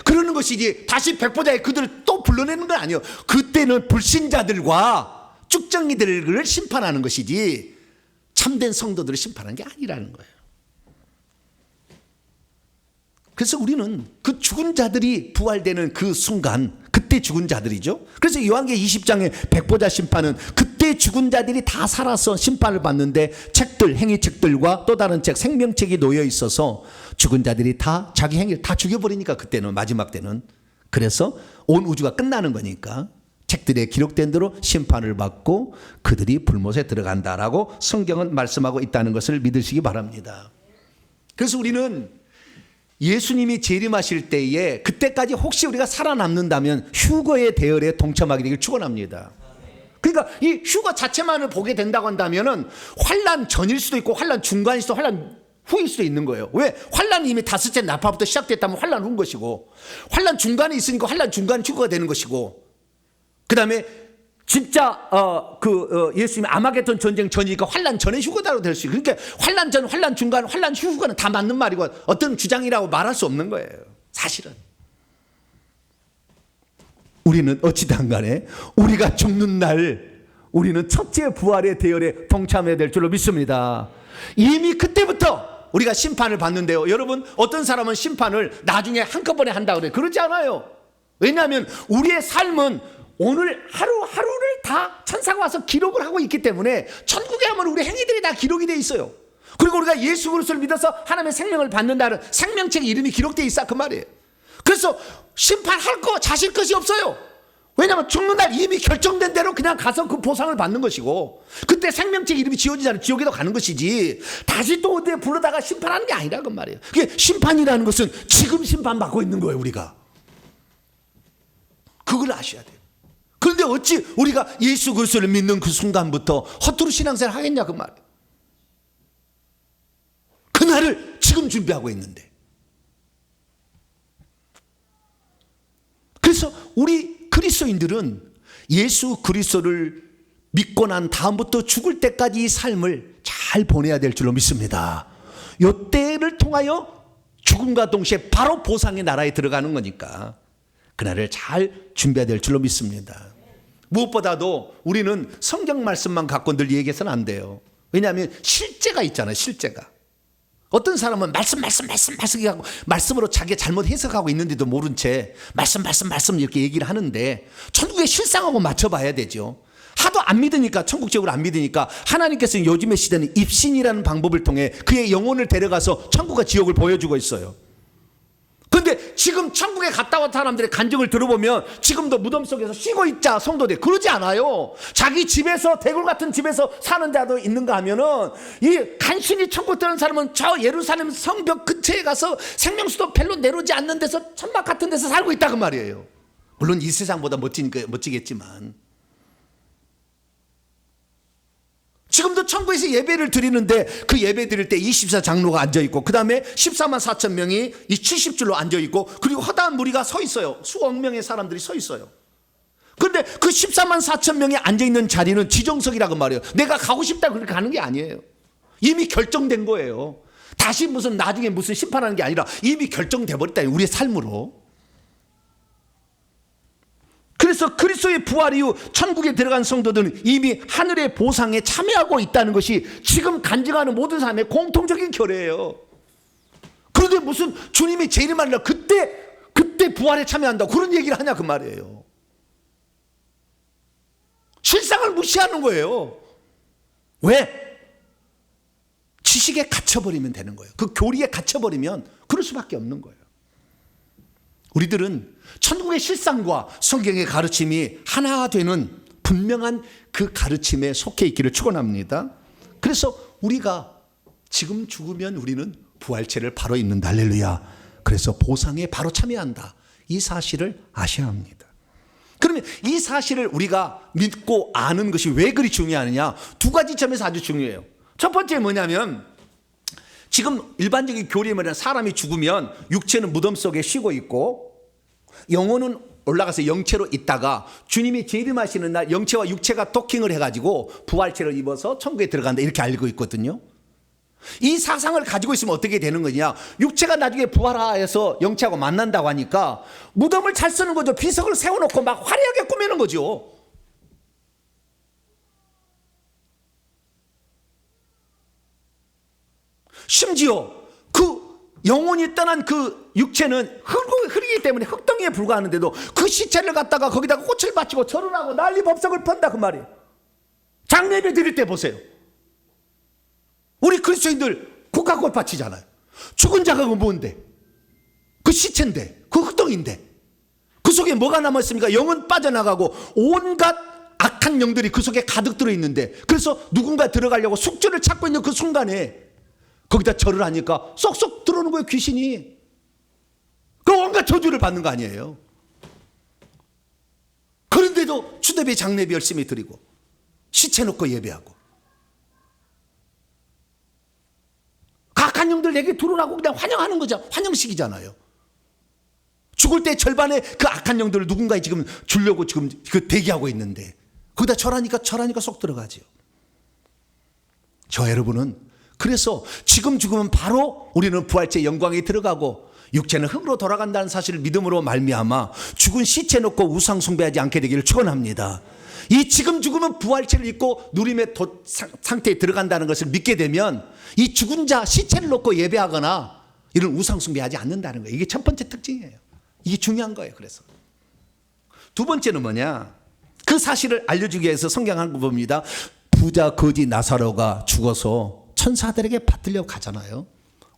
그러는 것이지 다시 백보자에 그들을 또 불러내는 건 아니에요. 그때는 불신자들과 쭉정이들을 심판하는 것이지 참된 성도들을 심판하는 게 아니라는 거예요. 그래서 우리는 그 죽은 자들이 부활되는 그 순간, 그때 죽은 자들이죠. 그래서 요한계시록 20장의 백보자 심판은 그때 죽은 자들이 다 살아서 심판을 받는데 책들, 행위책들과 또 다른 책, 생명책이 놓여 있어서 죽은 자들이 다 자기 행위를 다 죽여버리니까 그때는 마지막 때는. 그래서 온 우주가 끝나는 거니까 책들에 기록된 대로 심판을 받고 그들이 불못에 들어간다라고 성경은 말씀하고 있다는 것을 믿으시기 바랍니다. 그래서 우리는 예수님이 재림하실 때에 그때까지 혹시 우리가 살아남는다면 휴거의 대열에 동참하게 되길 축원합니다. 그러니까 이 휴거 자체만을 보게 된다고 한다면은 환난 전일 수도 있고 환난 중간일 수도 환난 후일 수도 있는 거예요. 왜? 환난이 이미 다섯째 나팔부터 시작됐다면 환난 후인 것이고 환난 중간에 있으니까 환난 중간 휴거가 되는 것이고 그 다음에 진짜 예수님이 아마겟돈 전쟁 전이니까 환난 전에 휴거다로 될 수 있고 그러니까 환난 전, 환난 중간, 환난 휴거는 다 맞는 말이고 어떤 주장이라고 말할 수 없는 거예요. 사실은 우리는 어찌든 간에 우리가 죽는 날 우리는 첫째 부활의 대열에 동참해야 될 줄로 믿습니다. 이미 그때부터 우리가 심판을 받는데요. 여러분, 어떤 사람은 심판을 나중에 한꺼번에 한다 그래요. 그러지 않아요. 왜냐하면 우리의 삶은 오늘 하루하루를 다 천사가 와서 기록을 하고 있기 때문에 천국에 하면 우리 행위들이 다 기록이 돼 있어요. 그리고 우리가 예수 그리스도를 믿어서 하나님의 생명을 받는다는 생명책 이름이 기록되어 있어 그 말이에요. 그래서 심판할 거 자실 것이 없어요. 왜냐하면 죽는 날 이미 결정된 대로 그냥 가서 그 보상을 받는 것이고, 그때 생명책 이름이 지워지잖아요. 지옥에도 가는 것이지 다시 또 어디에 불러다가 심판하는 게 아니라 그 말이에요. 그게 심판이라는 것은 지금 심판받고 있는 거예요. 우리가 그걸 아셔야 돼요. 그런데 어찌 우리가 예수 그리스도를 믿는 그 순간부터 허투루 신앙생활 하겠냐 그 말이에요. 그날을 지금 준비하고 있는데. 그래서 우리 그리스도인들은 예수 그리스도를 믿고 난 다음부터 죽을 때까지 이 삶을 잘 보내야 될 줄로 믿습니다. 요 때를 통하여 죽음과 동시에 바로 보상의 나라에 들어가는 거니까 그날을 잘 준비해야 될 줄로 믿습니다. 무엇보다도 우리는 성경 말씀만 갖고 늘 얘기해서는 안 돼요. 왜냐하면 실제가 있잖아요. 실제가. 어떤 사람은 말씀하고 말씀으로 자기가 잘못 해석하고 있는데도 모른 채 말씀 이렇게 얘기를 하는데 천국의 실상하고 맞춰봐야 되죠. 하도 안 믿으니까, 천국적으로 안 믿으니까 하나님께서는 요즘의 시대는 입신이라는 방법을 통해 그의 영혼을 데려가서 천국과 지옥을 보여주고 있어요. 그런데 지금 천국에 갔다 온 사람들의 간증을 들어보면 지금도 무덤 속에서 쉬고 있자 성도들 그러지 않아요. 자기 집에서, 대굴 같은 집에서 사는 자도 있는가 하면은 이 간신히 천국 들어온 사람은 저 예루살렘 성벽 근처에 가서 생명수도 별로 내려오지 않는 데서 천막 같은 데서 살고 있다 그 말이에요. 물론 이 세상보다 멋지겠지만 지금도 천국에서 예배를 드리는데 그 예배 드릴 때 24 장로가 앉아있고 그 다음에 14만 4천 명이 이 70줄로 앉아있고 그리고 허다한 무리가 서 있어요. 수억 명의 사람들이 서 있어요. 그런데 그 14만 4천 명이 앉아있는 자리는 지정석이라고 말해요. 내가 가고 싶다 그렇게 가는 게 아니에요. 이미 결정된 거예요. 다시 무슨 나중에 무슨 심판하는 게 아니라 이미 결정돼 버렸다. 우리의 삶으로. 그래서 그리스도의 부활 이후 천국에 들어간 성도들은 이미 하늘의 보상에 참여하고 있다는 것이 지금 간증하는 모든 사람의 공통적인 결의예요. 그런데 무슨 주님이 제일 말이라 그때 부활에 참여한다고 그런 얘기를 하냐 그 말이에요. 실상을 무시하는 거예요. 왜? 지식에 갇혀버리면 되는 거예요. 그 교리에 갇혀버리면 그럴 수밖에 없는 거예요. 우리들은 천국의 실상과 성경의 가르침이 하나 되는 분명한 그 가르침에 속해 있기를 축원합니다. 그래서 우리가 지금 죽으면 우리는 부활체를 바로 입는다. 할렐루야. 그래서 보상에 바로 참여한다. 이 사실을 아셔야 합니다. 그러면 이 사실을 우리가 믿고 아는 것이 왜 그리 중요하느냐? 두 가지 점에서 아주 중요해요. 첫 번째 뭐냐면 지금 일반적인 교리에 뭐냐면 사람이 죽으면 육체는 무덤 속에 쉬고 있고 영혼은 올라가서 영체로 있다가 주님이 재림하시는 날 영체와 육체가 도킹을 해가지고 부활체를 입어서 천국에 들어간다 이렇게 알고 있거든요. 이 사상을 가지고 있으면 어떻게 되는 거냐? 육체가 나중에 부활하여서 영체하고 만난다고 하니까 무덤을 잘 쓰는 거죠. 비석을 세워놓고 막 화려하게 꾸미는 거죠. 심지어 그 영혼이 떠난 그 육체는 흐리기 때문에 흙덩이에 불과하는데도 그 시체를 갖다가 거기다가 꽃을 바치고 절을 하고 난리 법석을 펀다 그 말이에요. 장례배 드릴 때 보세요. 우리 그리스도인들 국화꽃 바치잖아요. 죽은 자가 뭔데? 그 시체인데, 그 흙덩이인데 그 속에 뭐가 남았습니까? 영은 빠져나가고 온갖 악한 영들이 그 속에 가득 들어있는데, 그래서 누군가 들어가려고 숙주를 찾고 있는 그 순간에 거기다 절을 하니까 쏙쏙 들어오는 거예요. 귀신이. 그 온갖 저주를 받는 거 아니에요. 그런데도 추대비 장례비 열심히 드리고 시체 놓고 예배하고 악한 영들 내게 들어오라고 그냥 환영하는 거죠. 환영식이잖아요. 죽을 때 절반의 그 악한 영들을 누군가에 지금 주려고 지금 그 대기하고 있는데 거기다 절하니까 쏙 들어가지요. 저 여러분은 그래서 지금 죽으면 바로 우리는 부활체의 영광에 들어가고 육체는 흙으로 돌아간다는 사실을 믿음으로 말미암아 죽은 시체 놓고 우상 숭배하지 않게 되기를 축원합니다. 이 지금 죽으면 부활체를 입고 누림의 상태에 들어간다는 것을 믿게 되면 이 죽은 자 시체를 놓고 예배하거나 이런 우상 숭배하지 않는다는 거예요. 이게 첫 번째 특징이에요. 이게 중요한 거예요. 그래서 두 번째는 뭐냐? 그 사실을 알려주기 위해서 성경 한 거 봅니다. 부자 거지 나사로가 죽어서 천사들에게 받들려 가잖아요.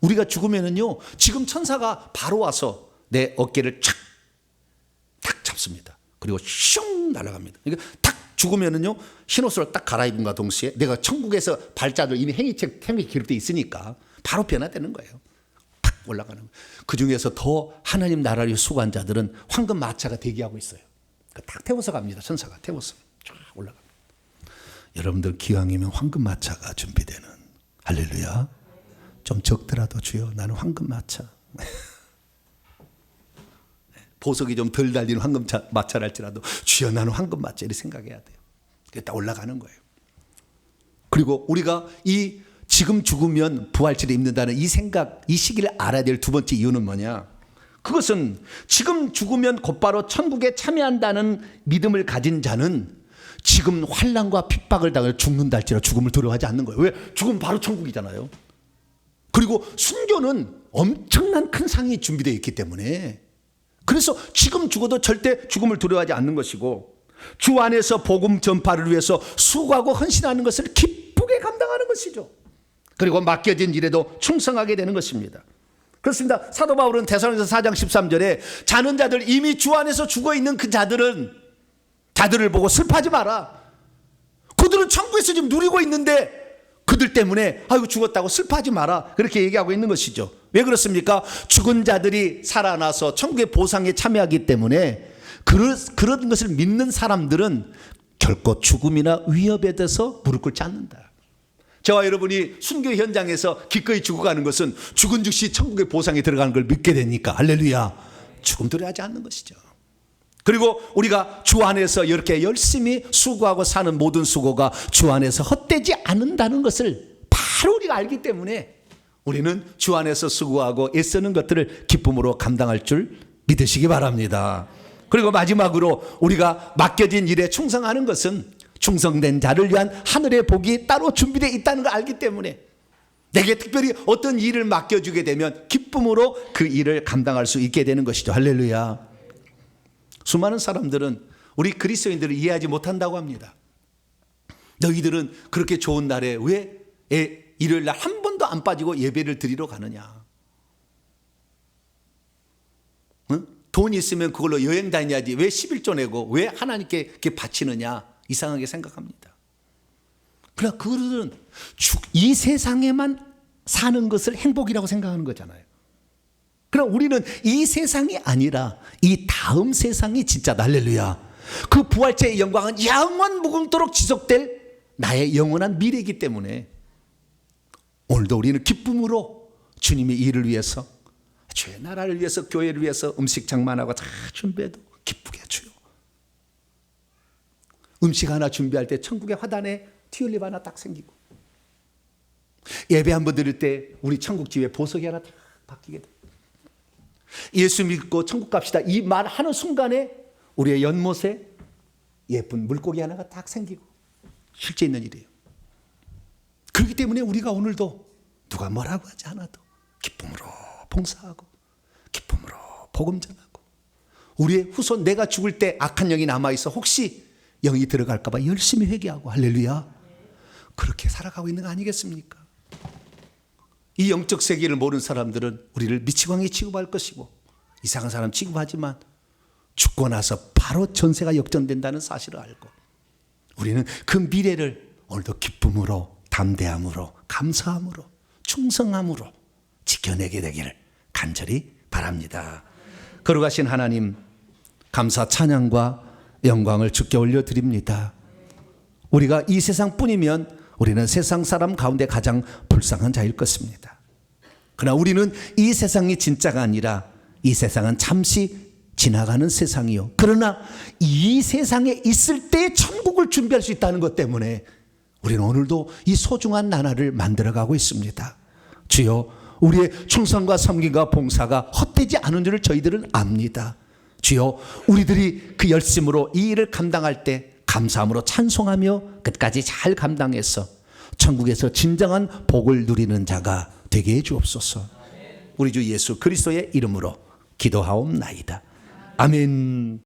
우리가 죽으면은요, 지금 천사가 바로 와서 내 어깨를 탁 잡습니다. 그리고 슝 날아갑니다. 그러니까 탁 죽으면은요, 흰옷을 딱 갈아입은과 동시에 내가 천국에서 발자들 이미 행위 기록돼 있으니까 바로 변화되는 거예요. 팍 올라가는 거예요. 그 중에서 더 하나님 나라를 수고한 자들은 황금 마차가 대기하고 있어요. 딱 태워서 갑니다. 천사가 태워서 쫙 올라갑니다. 여러분들 기왕이면 황금 마차가 준비되는, 할렐루야. 좀 적더라도 주여 나는 황금 마차. 보석이 좀 덜 달리는 황금 마차랄지라도 주여 나는 황금 마차 이렇게 생각해야 돼요. 그게 딱 올라가는 거예요. 그리고 우리가 이 지금 죽으면 부활체를 입는다는 이 생각, 이 시기를 알아야 될 두 번째 이유는 뭐냐? 그것은 지금 죽으면 곧바로 천국에 참여한다는 믿음을 가진 자는 지금 환난과 핍박을 당해 죽는다 할지라도 죽음을 두려워하지 않는 거예요. 왜? 죽으면 바로 천국이잖아요. 그리고 순교는 엄청난 큰 상이 준비되어 있기 때문에, 그래서 지금 죽어도 절대 죽음을 두려워하지 않는 것이고, 주 안에서 복음 전파를 위해서 수고하고 헌신하는 것을 기쁘게 감당하는 것이죠. 그리고 맡겨진 일에도 충성하게 되는 것입니다. 그렇습니다. 사도 바울은 데살로니가서 4장 13절에 자는 자들, 이미 주 안에서 죽어 있는 그 자들을 보고 슬퍼하지 마라. 그들은 천국에서 지금 누리고 있는데 그들 때문에 아이고 죽었다고 슬퍼하지 마라. 그렇게 얘기하고 있는 것이죠. 왜 그렇습니까? 죽은 자들이 살아나서 천국의 보상에 참여하기 때문에 그런 것을 믿는 사람들은 결코 죽음이나 위협에 대해서 무릎 꿇지 않는다. 저와 여러분이 순교 현장에서 기꺼이 죽어가는 것은 죽은 즉시 천국의 보상에 들어가는 걸 믿게 되니까, 할렐루야, 죽음 두려워하지 않는 것이죠. 그리고 우리가 주 안에서 이렇게 열심히 수고하고 사는 모든 수고가 주 안에서 헛되지 않는다는 것을 바로 우리가 알기 때문에 우리는 주 안에서 수고하고 애쓰는 것들을 기쁨으로 감당할 줄 믿으시기 바랍니다. 그리고 마지막으로 우리가 맡겨진 일에 충성하는 것은 충성된 자를 위한 하늘의 복이 따로 준비되어 있다는 걸 알기 때문에 내게 특별히 어떤 일을 맡겨주게 되면 기쁨으로 그 일을 감당할 수 있게 되는 것이죠. 할렐루야. 수많은 사람들은 우리 그리스도인들을 이해하지 못한다고 합니다. 너희들은 그렇게 좋은 날에 왜 일요일 날 한 번도 안 빠지고 예배를 드리러 가느냐? 응? 돈이 있으면 그걸로 여행 다녀야지 왜 11조 내고 왜 하나님께 이렇게 바치느냐? 이상하게 생각합니다. 그러나 그들은 이 세상에만 사는 것을 행복이라고 생각하는 거잖아요. 그러나 우리는 이 세상이 아니라 이 다음 세상이 진짜, 할렐루야. 그 부활체의 영광은 영원 무궁토록 지속될 나의 영원한 미래이기 때문에 오늘도 우리는 기쁨으로 주님의 일을 위해서, 주의 나라를 위해서, 교회를 위해서 음식 장만하고 다 준비해도 기쁘게 주요. 음식 하나 준비할 때 천국의 화단에 튤립 하나 딱 생기고, 예배 한번 드릴 때 우리 천국 집에 보석이 하나 딱 바뀌게 돼. 예수 믿고 천국 갑시다 이 말 하는 순간에 우리의 연못에 예쁜 물고기 하나가 딱 생기고, 실제 있는 일이에요. 그렇기 때문에 우리가 오늘도 누가 뭐라고 하지 않아도 기쁨으로 봉사하고 기쁨으로 복음 전하고, 우리의 후손, 내가 죽을 때 악한 영이 남아있어 혹시 영이 들어갈까 봐 열심히 회개하고, 할렐루야, 그렇게 살아가고 있는 거 아니겠습니까? 이 영적 세계를 모르는 사람들은 우리를 미치광이 취급할 것이고 이상한 사람 취급하지만 죽고 나서 바로 전세가 역전된다는 사실을 알고 우리는 그 미래를 오늘도 기쁨으로, 담대함으로, 감사함으로, 충성함으로 지켜내게 되기를 간절히 바랍니다. 거룩하신 하나님, 감사 찬양과 영광을 주께 올려드립니다. 우리가 이 세상뿐이면 우리는 세상 사람 가운데 가장 불쌍한 자일 것입니다. 그러나 우리는 이 세상이 진짜가 아니라 이 세상은 잠시 지나가는 세상이요, 그러나 이 세상에 있을 때 천국을 준비할 수 있다는 것 때문에 우리는 오늘도 이 소중한 나라를 만들어가고 있습니다. 주여, 우리의 충성과 섬김과 봉사가 헛되지 않은 줄을 저희들은 압니다. 주여, 우리들이 그 열심으로 이 일을 감당할 때 감사함으로 찬송하며 끝까지 잘 감당해서 천국에서 진정한 복을 누리는 자가 되게 해 주옵소서. 우리 주 예수 그리스도의 이름으로 기도하옵나이다. 아멘.